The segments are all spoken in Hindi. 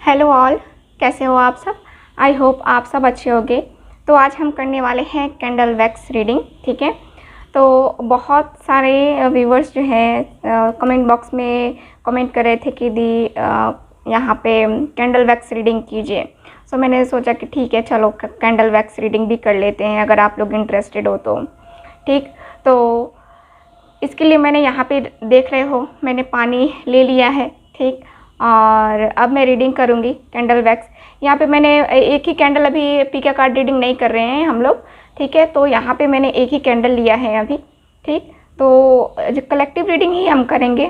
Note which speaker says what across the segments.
Speaker 1: हेलो ऑल, कैसे हो आप सब। आई होप आप सब अच्छे होंगे। तो आज हम करने वाले हैं कैंडल वैक्स रीडिंग। ठीक है, तो बहुत सारे व्यूवर्स जो हैं कमेंट बॉक्स में कमेंट कर रहे थे कि दी यहाँ पे कैंडल वैक्स रीडिंग कीजिए। सो मैंने सोचा कि ठीक है, चलो कैंडल वैक्स रीडिंग भी कर लेते हैं अगर आप लोग इंटरेस्टेड हो तो। ठीक, तो इसके लिए मैंने यहाँ पे देख रहे हो मैंने पानी ले लिया है। ठीक, और अब मैं रीडिंग करूँगी कैंडल वैक्स। यहाँ पे मैंने एक ही कैंडल, अभी पीका कार्ड रीडिंग नहीं कर रहे हैं हम लोग। ठीक है, तो यहाँ पे मैंने एक ही कैंडल लिया है अभी। ठीक, तो कलेक्टिव रीडिंग ही हम करेंगे।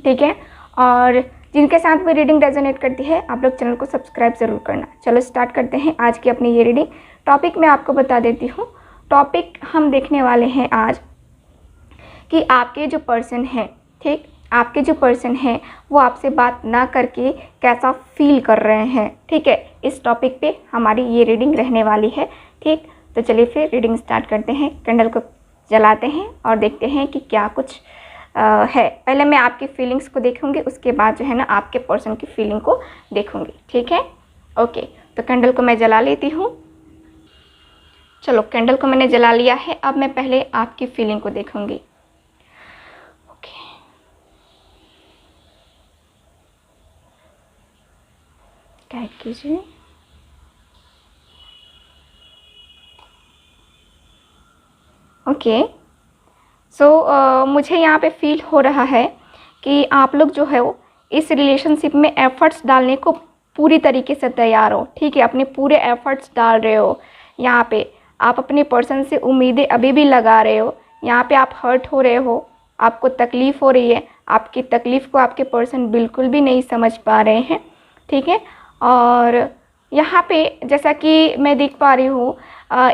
Speaker 1: ठीक है, और जिनके साथ भी रीडिंग रेजोनेट करती है आप लोग चैनल को सब्सक्राइब ज़रूर करना। चलो स्टार्ट करते हैं आज की अपनी ये रीडिंग। टॉपिक मैं आपको बता देती हूँ। टॉपिक हम देखने वाले हैं आज कि आपके जो पर्सन हैं, ठीक, आपके जो पर्सन हैं वो आपसे बात ना करके कैसा फील कर रहे हैं। ठीक है, इस टॉपिक पे हमारी ये रीडिंग रहने वाली है। ठीक, तो चलिए फिर रीडिंग स्टार्ट करते हैं। कैंडल को जलाते हैं और देखते हैं कि क्या कुछ है। पहले मैं आपकी फीलिंग्स को देखूंगी, उसके बाद जो है ना आपके पर्सन की फीलिंग को देखूंगी। ठीक है, ओके। तो कैंडल को मैं जला लेती हूँ। चलो, कैंडल को मैंने जला लिया है। अब मैं पहले आपकी फीलिंग को देखूंगी। गाइड कीजिए। ओके, सो मुझे यहाँ पे फील हो रहा है कि आप लोग जो है वो इस रिलेशनशिप में एफ़र्ट्स डालने को पूरी तरीके से तैयार हो। ठीक है, अपने पूरे एफ़र्ट्स डाल रहे हो। यहाँ पे आप अपने पर्सन से उम्मीदें अभी भी लगा रहे हो। यहाँ पे आप हर्ट हो रहे हो, आपको तकलीफ़ हो रही है। आपकी तकलीफ़ को आपके पर्सन बिल्कुल भी नहीं समझ पा रहे हैं। ठीक है, और यहाँ पे जैसा कि मैं देख पा रही हूँ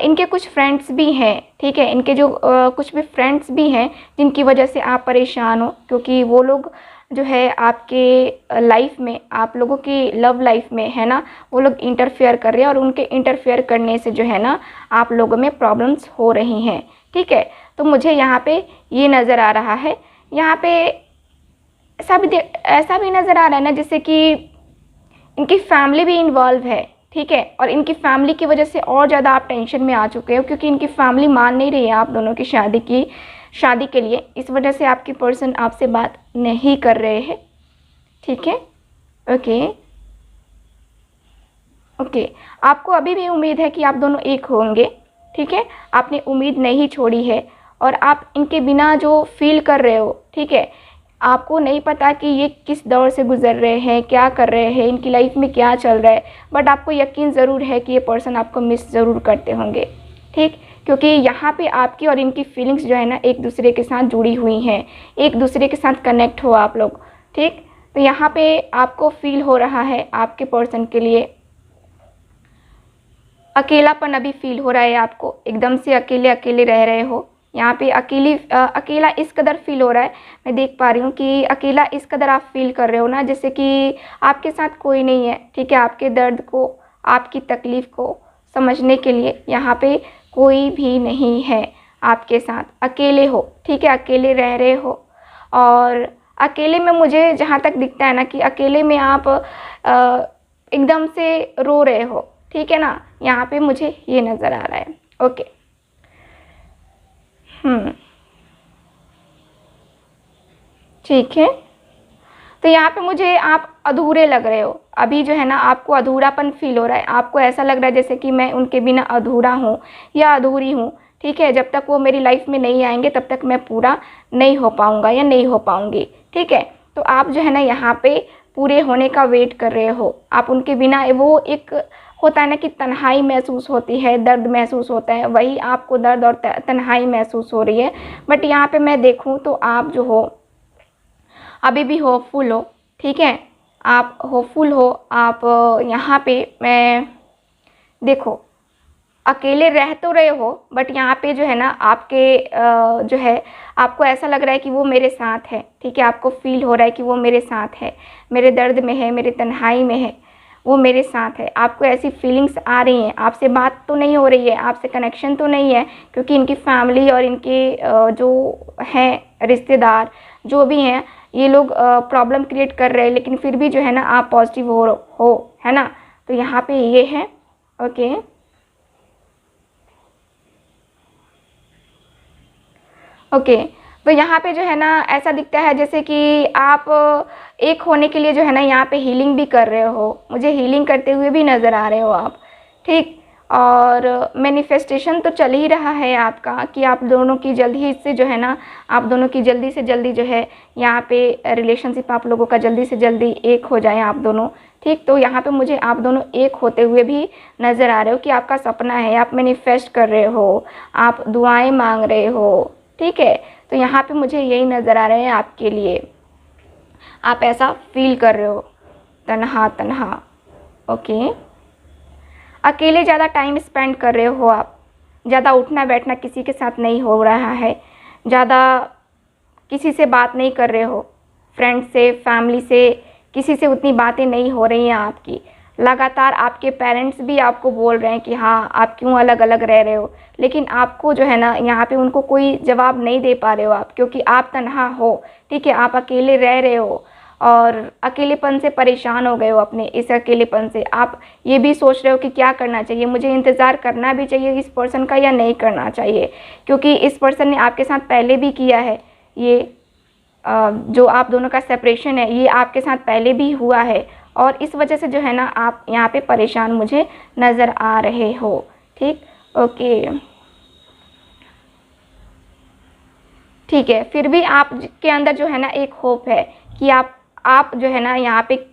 Speaker 1: इनके कुछ फ्रेंड्स भी हैं। ठीक है, इनके जो कुछ भी फ्रेंड्स भी हैं जिनकी वजह से आप परेशान हो, क्योंकि वो लोग जो है आपके लाइफ में, आप लोगों की लव लाइफ में है ना, वो लोग इंटरफेयर कर रहे हैं और उनके इंटरफेयर करने से जो है ना आप लोगों में प्रॉब्लम्स हो रही हैं। ठीक है, तो मुझे यहाँ पे ये नज़र आ रहा है। यहाँ पे ऐसा भी नज़र आ रहा है ना जैसे कि इनकी फैमिली भी इन्वॉल्व है। ठीक है, और इनकी फैमिली की वजह से और ज़्यादा आप टेंशन में आ चुके हो, क्योंकि इनकी फैमिली मान नहीं रही है आप दोनों की शादी के लिए। इस वजह से आपकी पर्सन आपसे बात नहीं कर रहे हैं। ठीक है, ओके ओके। आपको अभी भी उम्मीद है कि आप दोनों एक होंगे। ठीक है, आपने उम्मीद नहीं छोड़ी है और आप इनके बिना जो फील कर रहे हो, ठीक है, आपको नहीं पता कि ये किस दौर से गुज़र रहे हैं, क्या कर रहे हैं, इनकी लाइफ में क्या चल रहा है, बट आपको यकीन ज़रूर है कि ये पर्सन आपको मिस ज़रूर करते होंगे। ठीक, क्योंकि यहाँ पे आपकी और इनकी फीलिंग्स जो है ना एक दूसरे के साथ जुड़ी हुई हैं, एक दूसरे के साथ कनेक्ट हो आप लोग। ठीक, तो यहाँ पे आपको फील हो रहा है आपके पर्सन के लिए अकेलापन अभी फील हो रहा है। आपको एकदम से अकेले अकेले रह रहे हो। यहाँ पे अकेला इस कदर फील हो रहा है, मैं देख पा रही हूँ कि अकेला इस कदर आप फील कर रहे हो ना जैसे कि आपके साथ कोई नहीं है। ठीक है, आपके दर्द को, आपकी तकलीफ़ को समझने के लिए यहाँ पे कोई भी नहीं है आपके साथ। अकेले हो, ठीक है, अकेले रह रहे हो। और अकेले में मुझे जहाँ तक दिखता है ना कि अकेले में आप एकदम से रो रहे हो। ठीक है ना, यहाँ पे मुझे ये नज़र आ रहा है। ओके, ठीक है। तो यहाँ पे मुझे आप अधूरे लग रहे हो अभी, जो है ना आपको अधूरापन फील हो रहा है। आपको ऐसा लग रहा है जैसे कि मैं उनके बिना अधूरा हूँ या अधूरी हूँ। ठीक है, जब तक वो मेरी लाइफ में नहीं आएंगे तब तक मैं पूरा नहीं हो पाऊँगा या नहीं हो पाऊँगी। ठीक है, तो आप जो है ना यहाँ पे पूरे होने का वेट कर रहे हो। आप उनके बिना, वो एक होता है ना कि तन्हाई महसूस होती है, दर्द महसूस होता है, वही आपको दर्द और तन्हाई महसूस हो रही है। बट यहाँ पे मैं देखूँ तो आप जो हो अभी भी होपफुल हो। ठीक है, आप होपफुल हो। आप यहाँ पे मैं देखो अकेले रह तो रहे हो, बट यहाँ पे जो है ना आपके जो है आपको ऐसा लग रहा है कि वो मेरे साथ है। ठीक है, आपको फील हो रहा है कि वो मेरे साथ है, मेरे दर्द में है, मेरे तन्हाई में है, वो मेरे साथ है। आपको ऐसी फीलिंग्स आ रही हैं। आपसे बात तो नहीं हो रही है, आपसे कनेक्शन तो नहीं है, क्योंकि इनकी फैमिली और इनके जो हैं रिश्तेदार जो भी हैं, ये लोग प्रॉब्लम क्रिएट कर रहे हैं, लेकिन फिर भी जो है ना आप पॉजिटिव हो, है ना। तो यहाँ पे ये है। Okay, okay. तो यहाँ पे जो है ना ऐसा दिखता है जैसे कि आप एक होने के लिए जो है ना यहाँ पे हीलिंग भी कर रहे हो, मुझे हीलिंग करते हुए भी नज़र आ रहे हो आप, ठीक। और मैनिफेस्टेशन तो चल ही रहा है आपका कि आप दोनों की जल्दी ही से जो है ना, आप दोनों की जल्दी से जल्दी जो है यहाँ पे रिलेशनशिप आप लोगों का जल्दी से जल्दी एक हो जाए आप दोनों, ठीक। तो यहाँ पे मुझे आप दोनों एक होते हुए भी नज़र आ रहे हो कि आपका सपना है, आप मैनिफेस्ट कर रहे हो, आप दुआएं मांग रहे हो, ठीक है। तो यहाँ पे मुझे यही नज़र आ रहे हैं आपके लिए, आप ऐसा फील कर रहे हो, तन्हा तन्हा। ओके, अकेले ज़्यादा टाइम स्पेंड कर रहे हो आप, ज़्यादा उठना बैठना किसी के साथ नहीं हो रहा है, ज़्यादा किसी से बात नहीं कर रहे हो, फ्रेंड से, फैमिली से, किसी से उतनी बातें नहीं हो रही हैं आपकी। लगातार आपके पेरेंट्स भी आपको बोल रहे हैं कि हाँ आप क्यों अलग अलग रह रहे हो, लेकिन आपको जो है ना यहाँ पे उनको कोई जवाब नहीं दे पा रहे हो आप, क्योंकि आप तन्हा हो, ठीक है। आप अकेले रह रहे हो और अकेलेपन से परेशान हो गए हो, अपने इस अकेलेपन से आप ये भी सोच रहे हो कि क्या करना चाहिए, मुझे इंतज़ार करना भी चाहिए इस पर्सन का या नहीं करना चाहिए, क्योंकि इस पर्सन ने आपके साथ पहले भी किया है। ये जो आप दोनों का सेपरेशन है ये आपके साथ पहले भी हुआ है, और इस वजह से जो है ना आप यहाँ पे परेशान मुझे नज़र आ रहे हो, ठीक। ओके, ठीक है। फिर भी आप के अंदर जो है ना एक होप है कि आप जो है ना यहाँ पे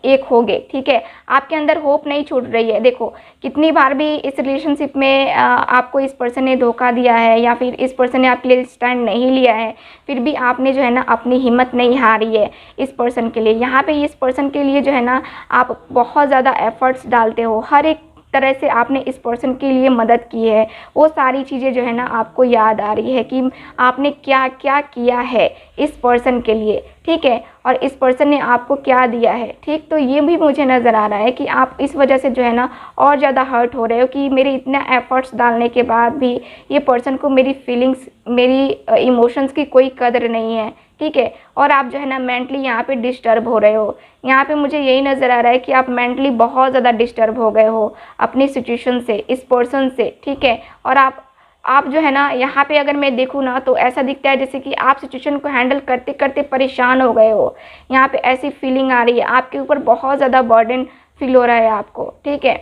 Speaker 1: एक होगे, ठीक है। आपके अंदर होप नहीं छूट रही है। देखो कितनी बार भी इस रिलेशनशिप में आपको इस पर्सन ने धोखा दिया है या फिर इस पर्सन ने आपके लिए स्टैंड नहीं लिया है, फिर भी आपने जो है ना अपनी हिम्मत नहीं हारी है इस पर्सन के लिए। यहाँ पे इस पर्सन के लिए जो है ना आप बहुत ज़्यादा एफर्ट्स डालते हो, हर एक तरह से आपने इस पर्सन के लिए मदद की है, वो सारी चीज़ें जो है ना आपको याद आ रही है कि आपने क्या क्या किया है इस पर्सन के लिए, ठीक है, और इस पर्सन ने आपको क्या दिया है, ठीक। तो ये भी मुझे नज़र आ रहा है कि आप इस वजह से जो है ना और ज़्यादा हर्ट हो रहे हो कि मेरे इतना एफर्ट्स डालने के बाद भी ये पर्सन को मेरी फीलिंग्स, मेरी इमोशंस की कोई कदर नहीं है, ठीक है। और आप जो है ना मेंटली यहाँ पे डिस्टर्ब हो रहे हो। यहाँ पे मुझे यही नज़र आ रहा है कि आप मेंटली बहुत ज़्यादा डिस्टर्ब हो गए हो अपनी सिचुएशन से, इस पर्सन से, ठीक है। और आप जो है ना यहाँ पे अगर मैं देखूँ ना तो ऐसा दिखता है जैसे कि आप सिचुएशन को हैंडल करते करते परेशान हो गए हो। यहाँ पे ऐसी फीलिंग आ रही है, आपके ऊपर बहुत ज़्यादा बर्डन फील हो रहा है आपको, ठीक है।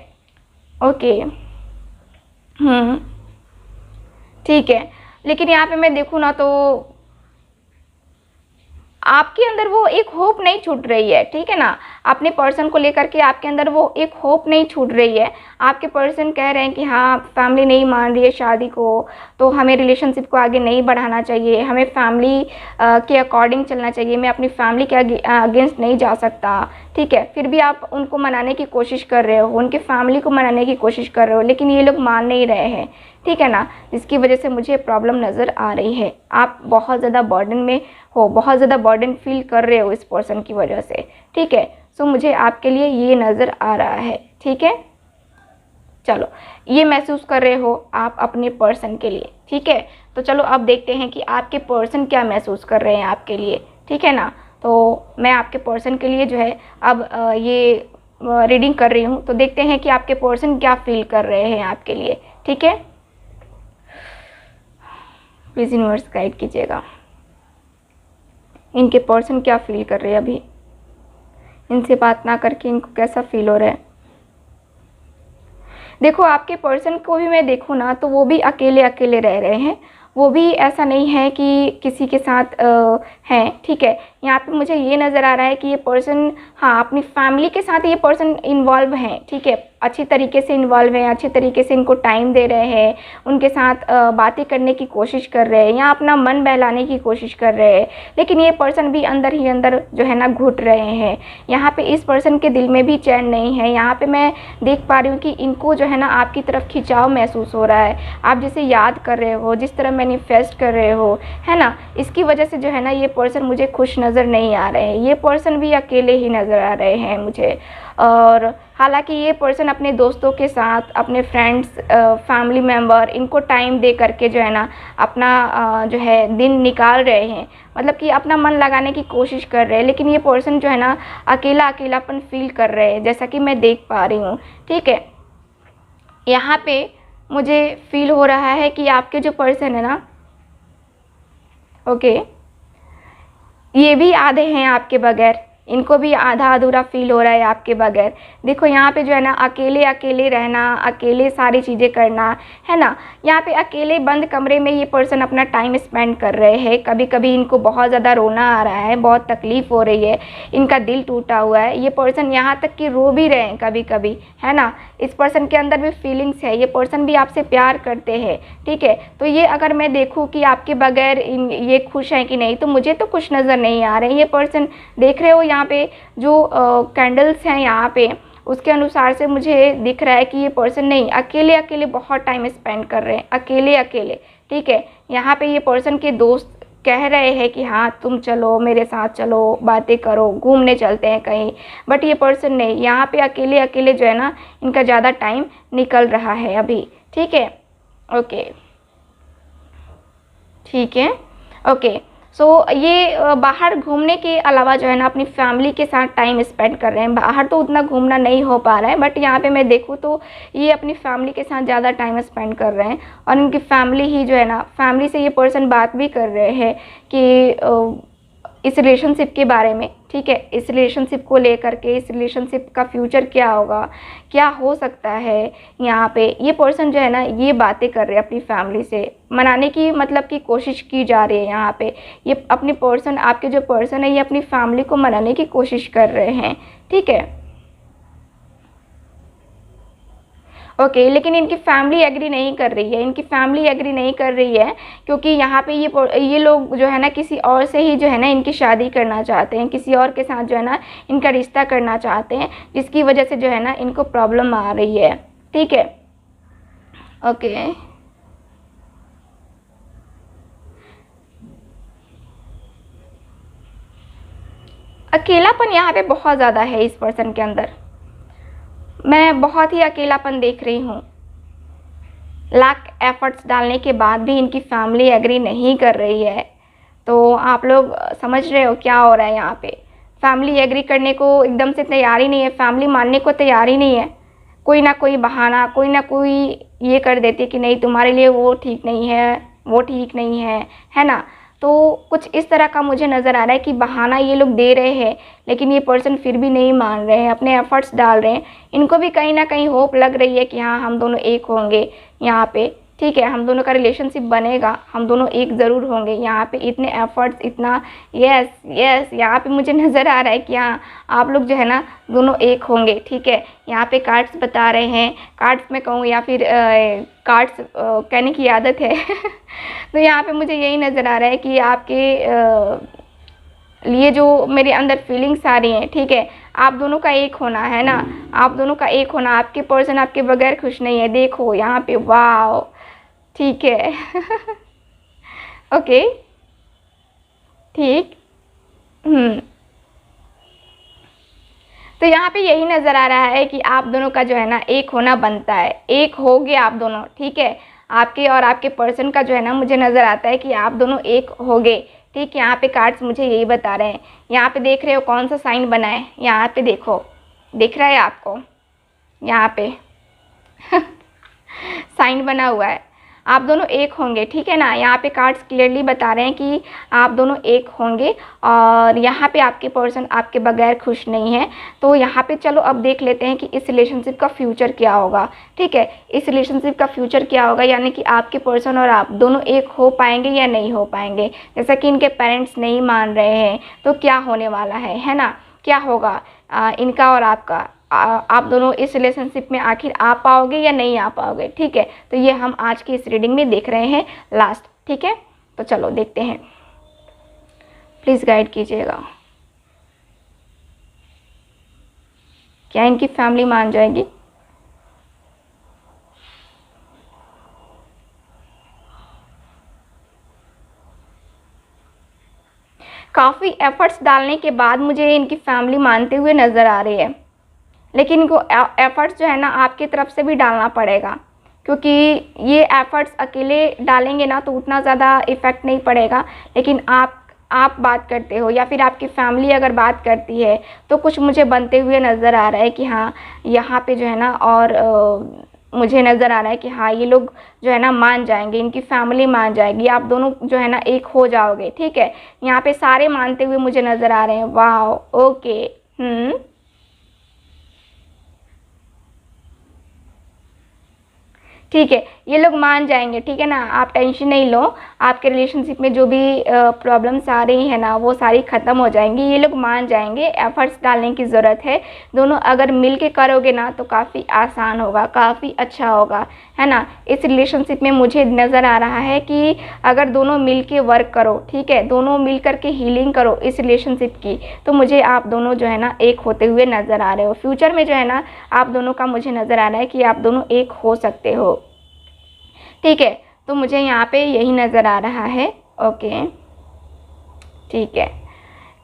Speaker 1: ओके, ठीक है। लेकिन यहाँ पे मैं देखूँ ना तो आपके अंदर वो एक होप नहीं छूट रही है, ठीक है ना। अपने पर्सन को लेकर के आपके अंदर वो एक होप नहीं छूट रही है। आपके पर्सन कह रहे हैं कि हाँ फैमिली नहीं मान रही है शादी को, तो हमें रिलेशनशिप को आगे नहीं बढ़ाना चाहिए, हमें फैमिली के अकॉर्डिंग चलना चाहिए, मैं अपनी फैमिली के अगेंस्ट नहीं जा सकता, ठीक है। फिर भी आप उनको मनाने की कोशिश कर रहे हो, उनके फैमिली को मनाने की कोशिश कर रहे हो, लेकिन ये लोग मान नहीं रहे हैं, ठीक है ना। जिसकी वजह से मुझे प्रॉब्लम नज़र आ रही है। आप बहुत ज़्यादा बर्डन में हो, बहुत ज़्यादा बर्डन फील कर रहे हो इस पर्सन की वजह से, ठीक है। सो मुझे आपके लिए ये नज़र आ रहा है, ठीक है। चलो ये महसूस कर रहे हो आप अपने पर्सन के लिए, ठीक है। तो चलो अब देखते हैं कि आपके पर्सन क्या महसूस कर रहे हैं आपके लिए, ठीक है ना। तो मैं आपके पर्सन के लिए जो है अब ये रीडिंग कर रही हूँ, तो देखते हैं कि आपके पर्सन क्या फील कर रहे हैं आपके लिए, ठीक है। प्लीज़ यूनिवर्स गाइड कीजिएगा, इनके पर्सन क्या फील कर रहे हैं अभी, इनसे बात ना करके इनको कैसा फील हो रहा है। देखो आपके पर्सन को भी मैं देखूँ ना तो वो भी अकेले अकेले रह रहे हैं, वो भी ऐसा नहीं है कि किसी के साथ हैं, ठीक है। यहाँ पे मुझे ये नज़र आ रहा है कि ये पर्सन हाँ अपनी फैमिली के साथ ये पर्सन इन्वॉल्व हैं, ठीक है, अच्छी तरीके से इन्वॉल्व हैं, अच्छी तरीके से इनको टाइम दे रहे हैं, उनके साथ बातें करने की कोशिश कर रहे हैं या अपना मन बहलाने की कोशिश कर रहे हैं। लेकिन ये पर्सन भी अंदर ही अंदर जो है ना घुट रहे हैं। यहाँ पे इस पर्सन के दिल में भी चैन नहीं है। यहाँ पे मैं देख पा रही हूँ कि इनको जो है ना आपकी तरफ खिंचाव महसूस हो रहा है, आप जिसे याद कर रहे हो, जिस तरह मैनिफेस्ट कर रहे हो, है ना, इसकी वजह से जो है ना ये पर्सन मुझे खुश नज़र नज़र नहीं आ रहे हैं, ये पर्सन भी अकेले ही नज़र आ रहे हैं मुझे। और हालांकि ये पर्सन अपने दोस्तों के साथ, अपने फ्रेंड्स, फैमिली मेम्बर, इनको टाइम दे करके जो है ना अपना जो है दिन निकाल रहे हैं, मतलब कि अपना मन लगाने की कोशिश कर रहे हैं। लेकिन ये पर्सन जो है ना अकेलापन फील कर रहे हैं, जैसा कि मैं देख पा रही हूँ। ठीक है, यहाँ पे मुझे फील हो रहा है कि आपके जो पर्सन है ना, ओके, ये भी आधे हैं आपके बगैर, इनको भी आधा अधूरा फील हो रहा है आपके बगैर। देखो यहाँ पे जो है ना अकेले अकेले रहना, अकेले सारी चीज़ें करना, है ना। यहाँ पे अकेले बंद कमरे में ये पर्सन अपना टाइम स्पेंड कर रहे हैं। कभी कभी इनको बहुत ज़्यादा रोना आ रहा है, बहुत तकलीफ़ हो रही है, इनका दिल टूटा हुआ है। ये पर्सन यहाँ तक कि रो भी रहे हैं कभी कभी, है ना। इस पर्सन के अंदर भी फीलिंग्स है, ये पर्सन भी आपसे प्यार करते हैं। ठीक है, तो ये अगर मैं देखूँ कि आपके बगैर ये खुश हैं कि नहीं, तो मुझे तो खुश नज़र नहीं आ रहे हैं। ये पर्सन देख रहे हो यहाँ पे जो कैंडल्स हैं यहाँ पे, उसके अनुसार से मुझे दिख रहा है कि ये पर्सन नहीं, अकेले अकेले बहुत टाइम स्पेंड कर रहे हैं, अकेले अकेले। ठीक है, यहाँ पे ये पर्सन के दोस्त कह रहे हैं कि हाँ तुम चलो मेरे साथ, चलो बातें करो, घूमने चलते हैं कहीं, बट ये पर्सन नहीं, यहाँ पे अकेले अकेले जो है ना इनका ज़्यादा टाइम निकल रहा है अभी। ठीक है, ओके, ठीक है, ओके। सो ये बाहर घूमने के अलावा जो है ना अपनी फैमिली के साथ टाइम स्पेंड कर रहे हैं। बाहर तो उतना घूमना नहीं हो पा रहा है, बट यहाँ पे मैं देखूँ तो ये अपनी फैमिली के साथ ज़्यादा टाइम स्पेंड कर रहे हैं। और इनकी फैमिली ही जो है ना, फैमिली से ये पर्सन बात भी कर रहे हैं कि इस रिलेशनशिप के बारे में। ठीक है, इस रिलेशनशिप को लेकर के, इस रिलेशनशिप का फ्यूचर क्या होगा, क्या हो सकता है। यहाँ पे ये पर्सन जो है ना ये बातें कर रहे हैं, अपनी फैमिली से मनाने की मतलब की कोशिश की जा रही है। यहाँ पे ये अपनी पर्सन, आपके जो पर्सन है, ये अपनी फैमिली को मनाने की कोशिश कर रहे हैं। ठीक है, ओके, लेकिन इनकी फैमिली एग्री नहीं कर रही है, इनकी फैमिली एग्री नहीं कर रही है, क्योंकि यहाँ पे ये लोग जो है ना किसी और से ही जो है ना इनकी शादी करना चाहते हैं, किसी और के साथ जो है ना इनका रिश्ता करना चाहते हैं, जिसकी वजह से जो है ना इनको प्रॉब्लम आ रही है। ठीक है, ओके, अकेलापन यहाँ पे बहुत ज़्यादा है इस पर्सन के अंदर। मैं बहुत ही अकेलापन देख रही हूँ। लाख एफर्ट्स डालने के बाद भी इनकी फैमिली एग्री नहीं कर रही है। तो आप लोग समझ रहे हो क्या हो रहा है यहाँ पे। फैमिली एग्री करने को एकदम से तैयार ही नहीं है, फैमिली मानने को तैयार ही नहीं है। कोई ना कोई बहाना, कोई ना कोई ये कर देती कि नहीं तुम्हारे लिए वो ठीक नहीं है, वो ठीक नहीं है ना। तो कुछ इस तरह का मुझे नज़र आ रहा है कि बहाना ये लोग दे रहे हैं, लेकिन ये पर्सन फिर भी नहीं मान रहे हैं, अपने एफर्ट्स डाल रहे हैं। इनको भी कहीं ना कहीं होप लग रही है कि हाँ हम दोनों एक होंगे यहाँ पे। ठीक है, हम दोनों का रिलेशनशिप बनेगा, हम दोनों एक ज़रूर होंगे। यहाँ पे इतने एफर्ट्स, इतना यस यस, यहाँ पे मुझे नज़र आ रहा है कि हाँ आप लोग जो है ना दोनों एक होंगे। ठीक है, यहाँ पे कार्ड्स बता रहे हैं, कार्ड्स में कहूँ या फिर कार्ड्स कहने की आदत है तो यहाँ पे मुझे यही नज़र आ रहा है कि आपके लिए जो मेरे अंदर फीलिंग्स आ रही हैं, ठीक है, आप दोनों का एक होना है ना, आप दोनों का एक होना। आपके पर्सन आपके बगैर खुश नहीं है, देखो यहाँ पे, वाह, ठीक है ओके, ठीक, तो यहाँ पे यही नज़र आ रहा है कि आप दोनों का जो है ना एक होना बनता है, एक होगे आप दोनों। ठीक है, आपके और आपके पर्सन का जो है ना मुझे नज़र आता है कि आप दोनों एक होगे। ठीक, यहाँ पे कार्ड्स मुझे यही बता रहे हैं। यहाँ पे देख रहे हो कौन सा साइन बना है, यहाँ पे देखो, दिख रहा है आपको, यहाँ पे साइन बना हुआ है, आप दोनों एक होंगे। ठीक है ना, यहाँ पे कार्ड्स क्लियरली बता रहे हैं कि आप दोनों एक होंगे। और यहाँ पे आपके पर्सन आपके बगैर खुश नहीं है। तो यहाँ पे चलो अब देख लेते हैं कि इस रिलेशनशिप का फ्यूचर क्या होगा। ठीक है, इस रिलेशनशिप का फ्यूचर क्या होगा, यानी कि आपके पर्सन और आप दोनों एक हो पाएंगे या नहीं हो पाएंगे। जैसा कि इनके पेरेंट्स नहीं मान रहे हैं, तो क्या होने वाला है ना, क्या होगा इनका और आपका। आप दोनों इस रिलेशनशिप में आखिर आ पाओगे या नहीं आ पाओगे। ठीक है, तो ये हम आज की इस रीडिंग में देख रहे हैं लास्ट। ठीक है, तो चलो देखते हैं, प्लीज़ गाइड कीजिएगा। क्या इनकी फैमिली मान जाएगी? काफ़ी एफ़र्ट्स डालने के बाद मुझे इनकी फैमिली मानते हुए नज़र आ रही है, लेकिन इनको एफ़र्ट्स जो है ना आपकी तरफ से भी डालना पड़ेगा, क्योंकि ये एफ़र्ट्स अकेले डालेंगे ना तो उतना ज़्यादा इफ़ेक्ट नहीं पड़ेगा। लेकिन आप बात करते हो या फिर आपकी फैमिली अगर बात करती है तो कुछ मुझे बनते हुए नज़र आ रहा है कि हाँ यहाँ पे जो है ना, और मुझे नज़र आ रहा है कि हाँ ये लोग जो है ना मान जाएंगे, इनकी फैमिली मान जाएगी, आप दोनों जो है ना एक हो जाओगे। ठीक है, यहाँ पे सारे मानते हुए मुझे नज़र आ रहे हैं। वाह, ओके। ठीक है, ये लोग मान जाएंगे। ठीक है ना, आप टेंशन नहीं लो, आपके रिलेशनशिप में जो भी प्रॉब्लम्स आ रही है ना वो सारी ख़त्म हो जाएंगी, ये लोग मान जाएंगे। एफर्ट्स डालने की ज़रूरत है, दोनों अगर मिल के करोगे ना तो काफ़ी आसान होगा, काफ़ी अच्छा होगा, है ना। इस रिलेशनशिप में मुझे नज़र आ रहा है कि अगर दोनों मिल के वर्क करो, ठीक है, दोनों मिल कर के हीलिंग करो इस रिलेशनशिप की, तो मुझे आप दोनों जो है ना एक होते हुए नज़र आ रहे हो। फ्यूचर में जो है ना आप दोनों का मुझे नज़र आ रहा है कि आप दोनों एक हो सकते हो। ठीक है, तो मुझे यहाँ पे यही नज़र आ रहा है। ओके, ठीक है,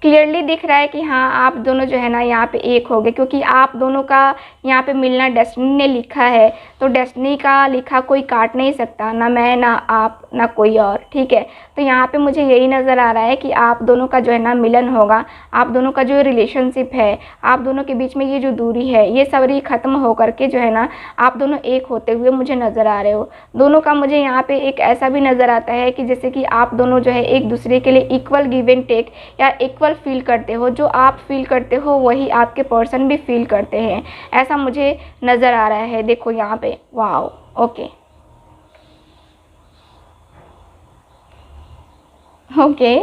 Speaker 1: क्लियरली दिख रहा है कि हाँ आप दोनों जो है ना यहाँ पे एक हो गए, क्योंकि आप दोनों का यहाँ पे मिलना डेस्टिनी ने लिखा है, तो डेस्टिनी का लिखा कोई काट नहीं सकता, ना मैं, ना आप, ना कोई और। ठीक है, तो यहाँ पे मुझे यही नज़र आ रहा है कि आप दोनों का जो है ना मिलन होगा, आप दोनों का जो रिलेशनशिप है, आप दोनों के बीच में ये जो दूरी है ये सारी ख़त्म हो करके जो है ना आप दोनों एक होते हुए मुझे नज़र आ रहे हो। दोनों का मुझे यहाँ पे एक ऐसा भी नज़र आता है कि जैसे कि आप दोनों जो है एक दूसरे के लिए इक्वल गिव एंड टेक या इक्वल फील करते हो, जो आप फील करते हो वही आपके पर्सन भी फील करते हैं, ऐसा मुझे नज़र आ रहा है। देखो यहाँ पे, वाओ, ओके ओके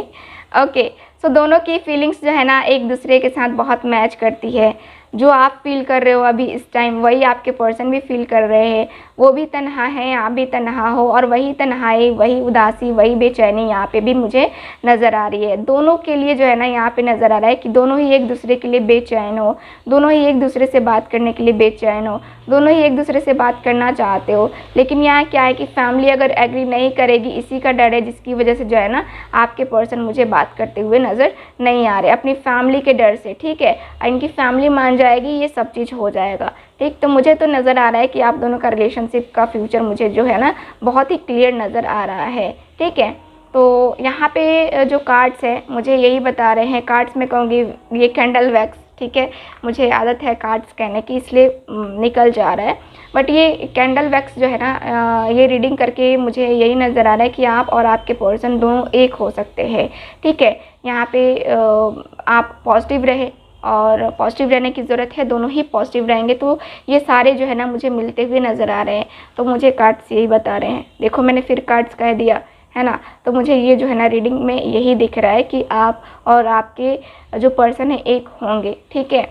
Speaker 1: ओके। सो दोनों की फीलिंग्स जो है ना एक दूसरे के साथ बहुत मैच करती है। जो आप फील कर रहे हो अभी इस टाइम वही आपके पर्सन भी फील कर रहे हैं। वो भी तन्हा है, आप भी तन्हा हो, और वही तन्हाई, वही उदासी, वही बेचैनी यहाँ पे भी मुझे नज़र आ रही है। दोनों के लिए जो है ना यहाँ पे नज़र आ रहा है कि दोनों ही एक दूसरे के लिए बेचैन हो, दोनों ही एक दूसरे से बात करने के लिए बेचैन हो, दोनों ही एक दूसरे से बात करना चाहते हो। लेकिन यहाँ क्या है कि फैमिली अगर एग्री नहीं करेगी, इसी का डर है, जिसकी वजह से जो है ना आपके पर्सन मुझे बात करते हुए नज़र नहीं आ रहे, अपनी फैमिली के डर से। ठीक है, इनकी फैमिली मान जाएगी, ये सब चीज़ हो जाएगा। ठीक, तो मुझे तो नज़र आ रहा है कि आप दोनों का रिलेशनशिप का फ्यूचर मुझे जो है ना बहुत ही क्लियर नज़र आ रहा है। ठीक है, तो यहाँ पे जो कार्ड्स है मुझे यही बता रहे हैं। कार्ड्स में कहूँगी ये कैंडल वैक्स, ठीक है, मुझे आदत है कार्ड्स कहने की इसलिए निकल जा रहा है, बट ये कैंडल वैक्स जो है ना ये रीडिंग करके मुझे यही नज़र आ रहा है कि आप और आपके पर्सन दोनों एक हो सकते हैं। ठीक है, यहाँ पे आप पॉजिटिव रहे, और पॉजिटिव रहने की ज़रूरत है, दोनों ही पॉजिटिव रहेंगे तो ये सारे जो है ना मुझे मिलते हुए नज़र आ रहे हैं। तो मुझे कार्ड्स यही बता रहे हैं। देखो मैंने फिर कार्ड्स कह दिया है ना, तो मुझे ये जो है ना रीडिंग में यही दिख रहा है कि आप और आपके जो पर्सन है एक होंगे। ठीक है,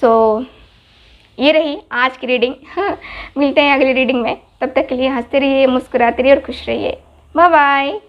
Speaker 1: सो ये रही आज की रीडिंग। मिलते हैं अगली रीडिंग में, तब तक के लिए हंसते रहिए, मुस्कुराते रहिए और खुश रहिए। Bye bye.